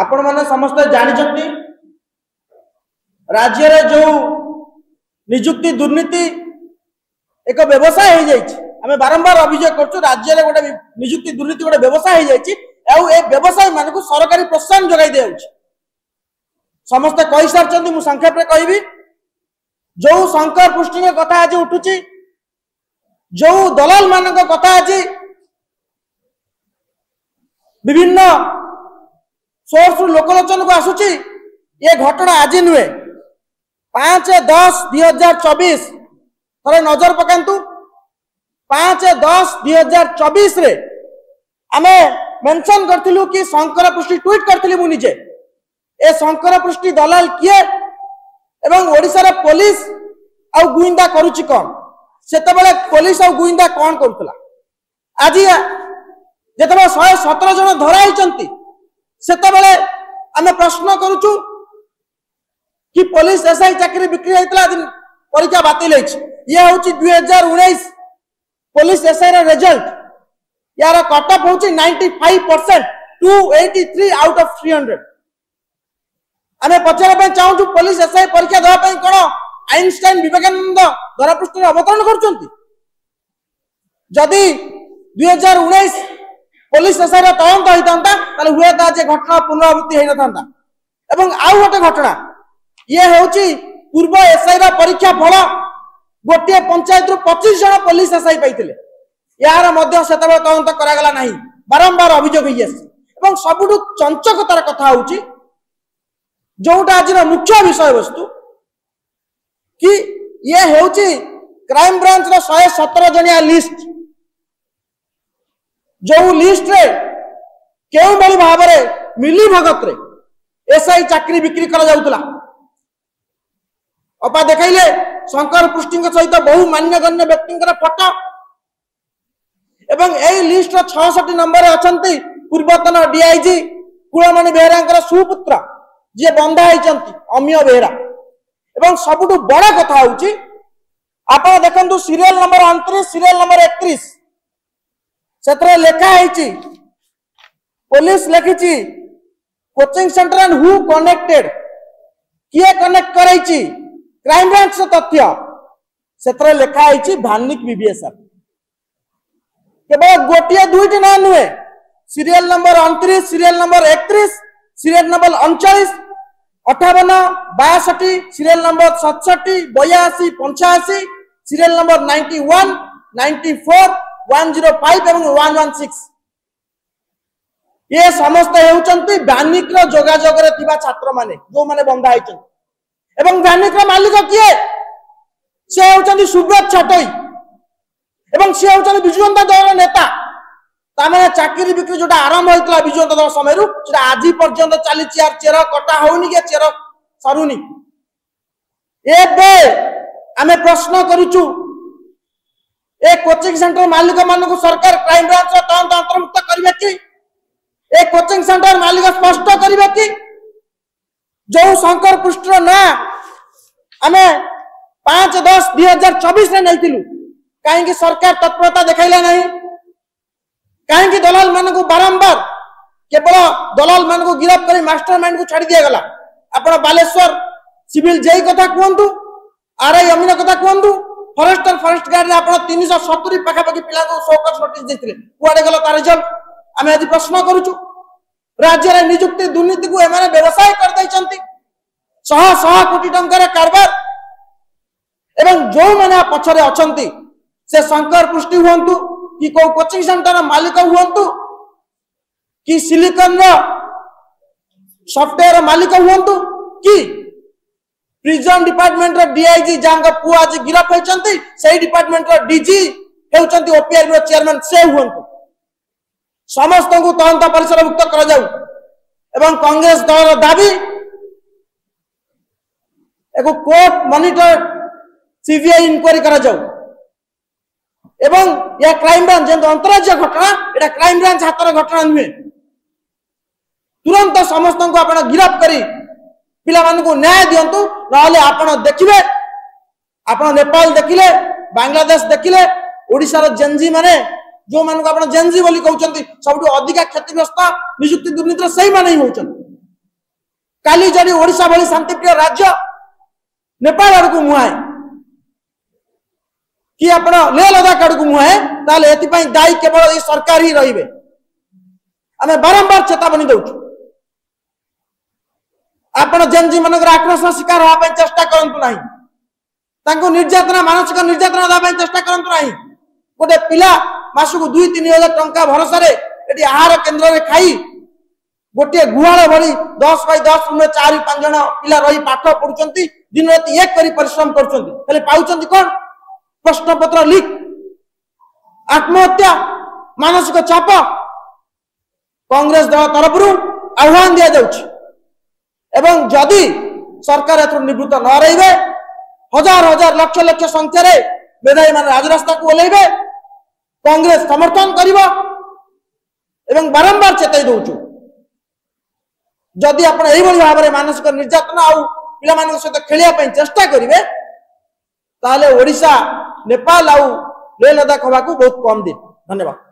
आपण माने समस्त जानिछंती राज्य रे जो नियुक्ति दुर्नीति एक व्यवसाय हो जाइए। आम बारंबार अभियोग कर राज्य में गोटे नियुक्ति दुर्नीति गोटे व्यवसाय हो जाए व्यवसाय मान को सरकारी प्रोत्साहन जगह दिया समस्ते कही सारी मुझे संक्षेप में कहबी जो शंकर पृष्टि कथा आज उठुची जो दलाल मान कथा आज विभिन्न सोर्स लोकलोचन को आसुची ये घटना आज नुहे 5-10-2024 थोड़े नजर पकांतु 5-10-2024 रे आमे मेंशन करथिलु कि शंकर पृष्टि ट्वीट करथिली मु निजे ए शंकर पृष्टि दलाल किए एवं ओडिसा रे पुलिस आ गुइंदा करूची कोन सेते बेले पुलिस आ गुइंदा कोन करथला आज जेतबे 117 जन धरा हिचंती सेते बेले आमे प्रश्न करूचु कि पुलिस एसआई चाकरी बिक्री होइतला दिन परीक्षा बातिल होइछ ये होची 2019 पुलिस एसआई रे रिजल्ट यार कट ऑफ होची 95% 283 आउट ऑफ 300 आमे पचरा पे चाहू छु पुलिस एसआई परीक्षा देबा पई कोन आइंस्टाइन विवेकानंद धरापृष्ठ रे अवतरण करचंती जदी 2019 पुलिस एसआई रे तदंत होइतंता ताले हुए ता जे घटना पुनरावृत्ति हेइ नथांता एवं आउ गोटे घटना ये होची पूर्व एसआई रा परीक्षा फल गोटे पंचायत रु 25 जन पुलिस एसआई पाइथिले यार मध्य सेतबे तदंत करा गला नाही बारंबार अभियोग होई आसी एवं सबुठु चंचकतार कथा होची जोटा आज मुख्य विषय वस्तु कि ये होची क्राइम ब्रांच रो 117 जनिया लिस्ट जो लिस्ट रे केउ बली भाबरे मिली भगत रे एसआई चाकरी बिक्री करा जाउतला अपा देखाइले शंकर पृष्टि सहित बहु मान्यगण्य व्यक्ति फोटो एवं यही लिस्ट 66 नंबर अछंती पूर्वतन डीआईजी कुलमणि बेहरा सुपुत्र जे बंधा होती अमीय बेहरा एवं सबुठु बड़ कथा होची आपण देखंतु सीरियल नंबर 29 सीरियल नंबर 31 सेतरे लेखा है पुलिस लिखी coaching centre and who connected किए कनेक्ट करैची क्राइम ब्रांच तथ्य सेतरे लेखा है भानिक बीबीएसआर केवल गोटे दुईटी ना नुहे serial number 29 serial number 31 serial number 39 58 62 serial number 67 82 85 serial number 91 94 105 एवं 116 ये समस्त हेउचंती बानिक रो जोगाजोग रे थिबा छात्र माने जो माने बंधा आइछन एवं बानिक रो मालिक किए से हेउचंती सुब्रत छाटोई एवं से हेउचंती बिजु जनता दल नेता तामे चाकरी बिक्री जोटा आरंभ होइतला बिजु जनता दल समय रु सेटा आजि पर्यंत चली चियार चेर कटा होउनी के चेर सरुनी एबे आमे प्रश्न करूचु ए कोचिंग सेंटर मालिक मान को सरकार क्राइम ब्रांच तदंत अंतर्भुक्त करिवे कि ए कोचिंग सेंटर मालिक स्पष्ट करिवे कि जो शंकर पृष्ठ ना आमे 5-10-2024 रे नैथिलु काहेकि सरकार तत्परता देखाइला नहीं काहेकि दलाल मान को बारंबार केवल दलाल मान को गिरफ्त करी मास्टरमाइंड को छाड़ी दिया गला आपण बालेश्वर सिविल जेई कथा कहंतु आरआई अमीन कथा कहंतु फॉरेस्टर फॉरेस्ट गार्ड रे आपण 370 पाखापाखि पिला को शोकस नोटिस देथिले कुआडे गला तार रिजल्ट आमे आज प्रश्न करूछु राज्य रे नियुक्ति दुर्नीति को एमाने व्यवसाय कर दैचंती 100 कोटी टंकार कारबार एवं जो माने पछरे अछंती से शंकर पृष्टि हुंतु कि को कोचिंग सेंटर मालिक हुंतु कि सिलिकन रो सॉफ्टवेयर मालिक हुंतु कि प्रिजन डिपार्टमेंट रो डीआईजी जांग पु आज गिरफ्त होइचंती सेही डिपार्टमेंट रो डीजी हेउचंती ओपीआर रो चेयरमैन से हुंतु समस्त को तदंत परिसरभुक्त कर जाऊ एवं कांग्रेस दल दाबी एको कोर्ट मॉनिटर सीबीआई इंक्वायरी करा जाऊ एवं या क्राइम ब्रांच जे अंतरराज्य घटना एटा क्राइम ब्रांच हातर घटना नुहे तुरंत समस्त को आपण गिरफ्त करी पिला मान को न्याय दियंतु नहले आपण देखिबे आपण नेपाल देखिले बांग्लादेश देखिले ओडिसा रो जेनजी माने जो मान को आपण जेनजी बोली कहउचंती सबटु अधिक क्षतिग्रस्त नियुक्ति दुर्नीति सही माने ही होउचंती काली जड़ी ओडिशा भली शांतिप्रिय राज्य नेपाल आड़ को मुहाए कि आपण लेह लद्दाख आड़ को मुहाए ताले एथिपाई दायी केवल ये सरकार ही रहिबे। आमे बारंबार चेतावनी दउछु आपण जेनजी मनकर आक्रोश शिकार होगा चेष्टा करंतु नाही, तांको निर्यातना मानसिक निर्यातना देवा चेष्टा करंतु नाही। गोटे पिला मासको 2-3 हजार टंका भरोसा रे एटी आहार केंद्र रे खाई गोटे गुहाल भली 10 बाय 10 रूम 4-5 जन पिला रही पाठ पढुचंती, दिन राति एक करी परिश्रम करचंती, खाली पाउचंती कोन प्रश्न पत्र लीक, आत्महत्या, मानसिक चाप। कांग्रेस दल तरफ आह्वान दिया जाउछि एवं जदि सरकार एथुर निवृत्त न रहिबे हजार हजार लक्ष लक्ष संख्या रे मेधावी मान राजरास्ता को ओलेइबे, कांग्रेस समर्थन करिबो एवं बारंबार चेताई दउछु जदि आपण एही भली भाबरे मानसिक निर्यातना आउ पिला मान सहित खेलिया पई चेष्टा करिवे ताले ओडिशा नेपाल आउ लेह लद्दाख होबाकू बहुत कम दिन। धन्यवाद।